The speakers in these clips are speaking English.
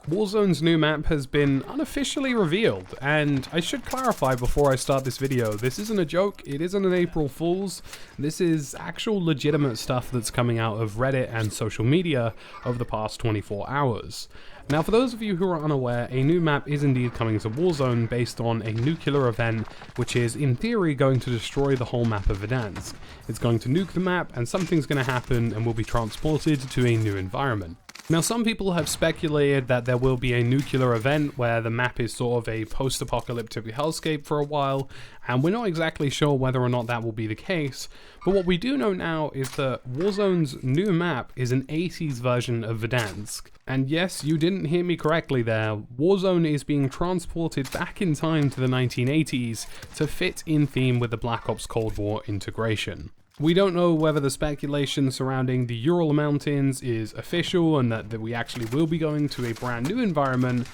Warzone's new map has been unofficially revealed, and I should clarify before I start this video, this isn't a joke, it isn't an April Fool's, this is actual legitimate stuff that's coming out of Reddit and social media over the past 24 hours. Now, for those of you who are unaware, a new map is indeed coming to Warzone based on a nuclear event which is, in theory, going to destroy the whole map of Verdansk. It's going to nuke the map, and something's going to happen and we'll be transported to a new environment. Now, some people have speculated that there will be a nuclear event where the map is sort of a post-apocalyptic hellscape for a while, and we're not exactly sure whether or not that will be the case, but what we do know now is that Warzone's new map is an 80s version of Verdansk. And yes, you didn't hear me correctly there, Warzone is being transported back in time to the 1980s to fit in theme with the Black Ops Cold War integration. We don't know whether the speculation surrounding the Ural Mountains is official and that we actually will be going to a brand new environment.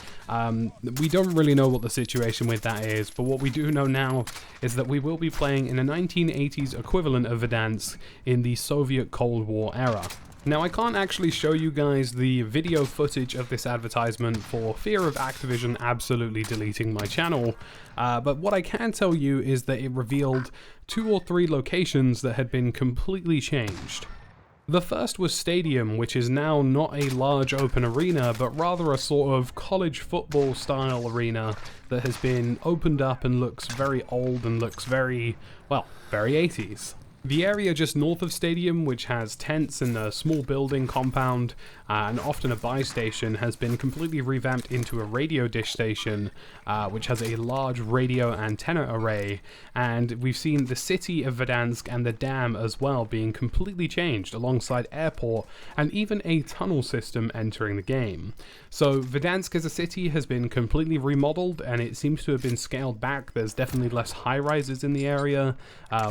We don't really know what the situation with that is, but what we do know now is that we will be playing in a 1980s equivalent of Verdansk in the Soviet Cold War era. Now, I can't actually show you guys the video footage of this advertisement for fear of Activision absolutely deleting my channel, but what I can tell you is that it revealed 2 or 3 locations that had been completely changed. The first was Stadium, which is now not a large open arena, but rather a sort of college football style arena that has been opened up and looks very old and looks very, well, very 80s. The area just north of Stadium, which has tents and a small building compound and often a buy station, has been completely revamped into a radio dish station, which has a large radio antenna array, and we've seen the city of Verdansk and the dam as well being completely changed alongside airport and even a tunnel system entering the game. So Verdansk as a city has been completely remodeled and it seems to have been scaled back. There's definitely less high-rises in the area,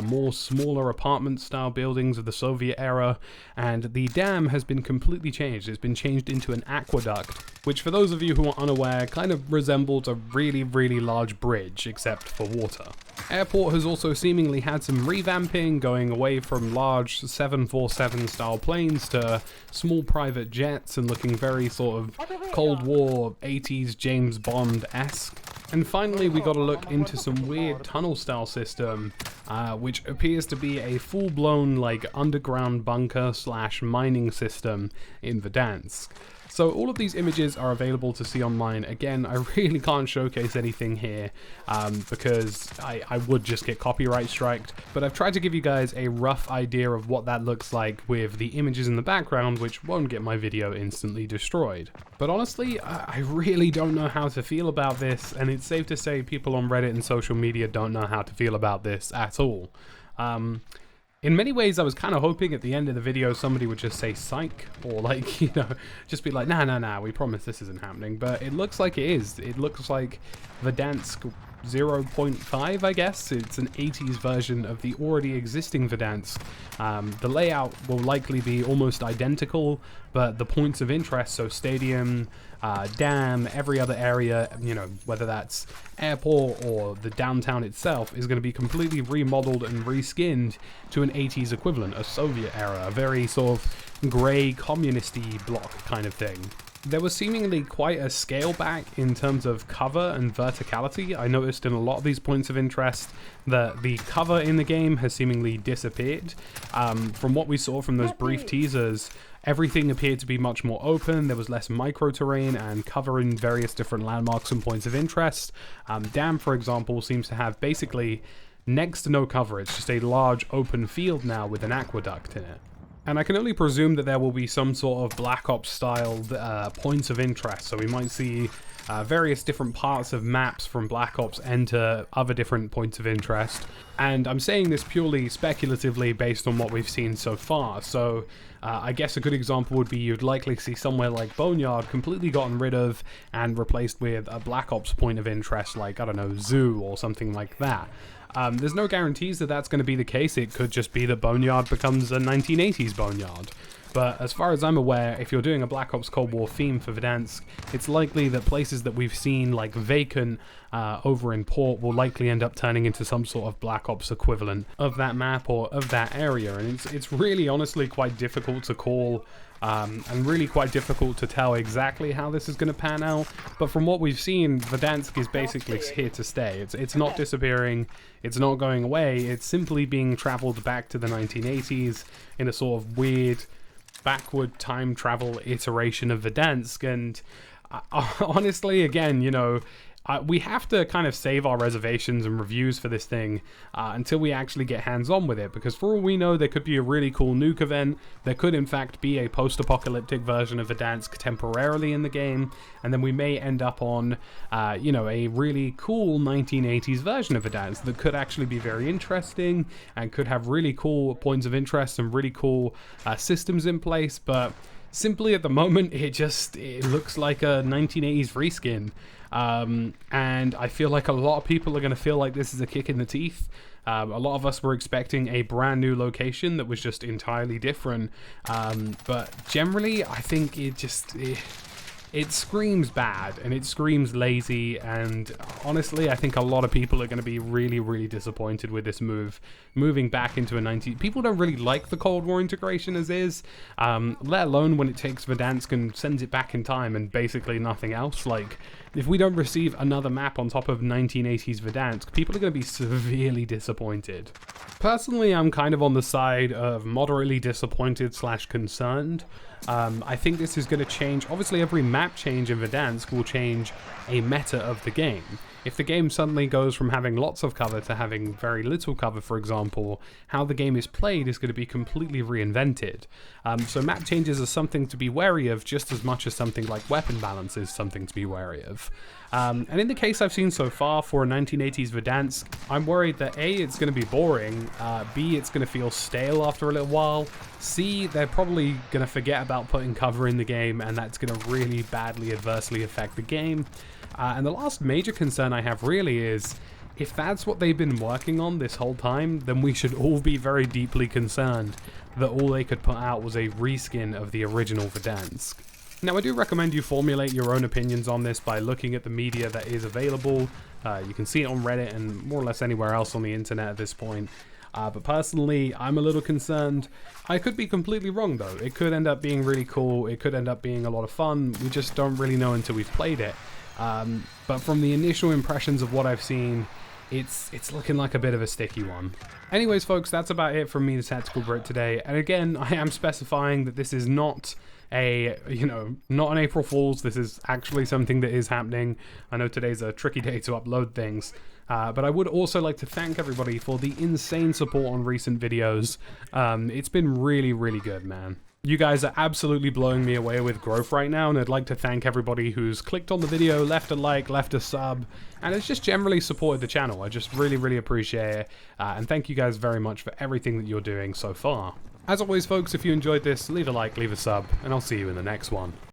more smaller apartment style buildings of the Soviet era, and the dam has been completely changed. It's been changed into an aqueduct, which for those of you who are unaware kind of resembles a really large bridge except for water. Airport has also seemingly had some revamping, going away from large 747 style planes to small private jets and looking very sort of Cold War 80s James Bond-esque. And finally, we got a look into some weird tunnel style system, which appears to be a full-blown like underground bunker / mining system in Verdansk. So all of these images are available to see online. Again, I really can't showcase anything here because I would just get copyright striked, but I've tried to give you guys a rough idea of what that looks like with the images in the background, which won't get my video instantly destroyed. But honestly, I really don't know how to feel about this, and it's safe to say people on Reddit and social media don't know how to feel about this at all. In many ways, I was kind of hoping at the end of the video somebody would just say psych, or like, you know, just be like, nah, we promise this isn't happening. But it looks like it is. It looks like Verdansk 0.5, I guess. It's an 80s version of the already existing Verdansk. The layout will likely be almost identical, but the points of interest, so stadium, dam, every other area, you know, whether that's airport or the downtown itself, is going to be completely remodeled and reskinned to an 80s equivalent, a Soviet era, a very sort of grey communist-y block kind of thing. There was seemingly quite a scale back in terms of cover and verticality. I noticed in a lot of these points of interest that the cover in the game has seemingly disappeared. From what we saw from those brief teasers, everything appeared to be much more open. There was less micro-terrain and cover in various different landmarks and points of interest. Dam, for example, seems to have basically next to no cover. It's just a large open field now with an aqueduct in it. And I can only presume that there will be some sort of Black Ops styled points of interest. So we might see various different parts of maps from Black Ops enter other different points of interest. And I'm saying this purely speculatively based on what we've seen so far. So I guess a good example would be you'd likely see somewhere like Boneyard completely gotten rid of and replaced with a Black Ops point of interest like, I don't know, Zoo or something like that. There's no guarantees that that's going to be the case. It could just be that Boneyard becomes a 1980s Boneyard. But as far as I'm aware, if you're doing a Black Ops Cold War theme for Verdansk, it's likely that places that we've seen like vacant over in port will likely end up turning into some sort of Black Ops equivalent of that map or of that area. And it's really honestly quite difficult to call and really quite difficult to tell exactly how this is going to pan out. But from what we've seen, Verdansk is basically here to stay. It's not disappearing, it's not going away, it's simply being traveled back to the 1980s in a sort of weird backward time travel iteration of Verdansk. And honestly, again, you know, we have to kind of save our reservations and reviews for this thing until we actually get hands-on with it, because for all we know, there could be a really cool nuke event. There could, in fact, be a post-apocalyptic version of Verdansk temporarily in the game, and then we may end up on, you know, a really cool 1980s version of Verdansk that could actually be very interesting and could have really cool points of interest and really cool systems in place. But simply at the moment, it looks like a 1980s reskin. And I feel like a lot of people are going to feel like this is a kick in the teeth. A lot of us were expecting a brand new location that was just entirely different. But generally, I think it screams bad and it screams lazy, and honestly I think a lot of people are going to be really disappointed with this moving back into a 90s. People don't really like the Cold War integration as is, let alone when it takes Verdansk and sends it back in time and basically nothing else. Like, if we don't receive another map on top of 1980s Verdansk, people are going to be severely disappointed. Personally, I'm kind of on the side of moderately disappointed / concerned. I think this is going to change. Obviously, every map change in Verdansk will change a meta of the game. If the game suddenly goes from having lots of cover to having very little cover, for example, how the game is played is going to be completely reinvented. So map changes are something to be wary of just as much as something like weapon balance is something to be wary of. And in the case I've seen so far for a 1980s Verdansk, I'm worried that A, it's going to be boring, B, it's going to feel stale after a little while, C, they're probably going to forget about putting cover in the game, and that's going to really badly adversely affect the game. And the last major concern I have really is, if that's what they've been working on this whole time, then we should all be very deeply concerned that all they could put out was a reskin of the original Verdansk. Now, I do recommend you formulate your own opinions on this by looking at the media that is available. You can see it on Reddit and more or less anywhere else on the internet at this point. But personally, I'm a little concerned. I could be completely wrong, though. It could end up being really cool. It could end up being a lot of fun. We just don't really know until we've played it. But from the initial impressions of what I've seen, it's looking like a bit of a sticky one. Anyways, folks, that's about it from me, TheTacticalBrit, today. And again, I am specifying that this is not not an April Fool's. This is actually something that is happening. I know today's a tricky day to upload things, but I would also like to thank everybody for the insane support on recent videos. It's been really good, man. You guys are absolutely blowing me away with growth right now, and I'd like to thank everybody who's clicked on the video, left a like, left a sub, and has just generally supported the channel. I just really appreciate it, and thank you guys very much for everything that you're doing so far. As always, folks, if you enjoyed this, leave a like, leave a sub, and I'll see you in the next one.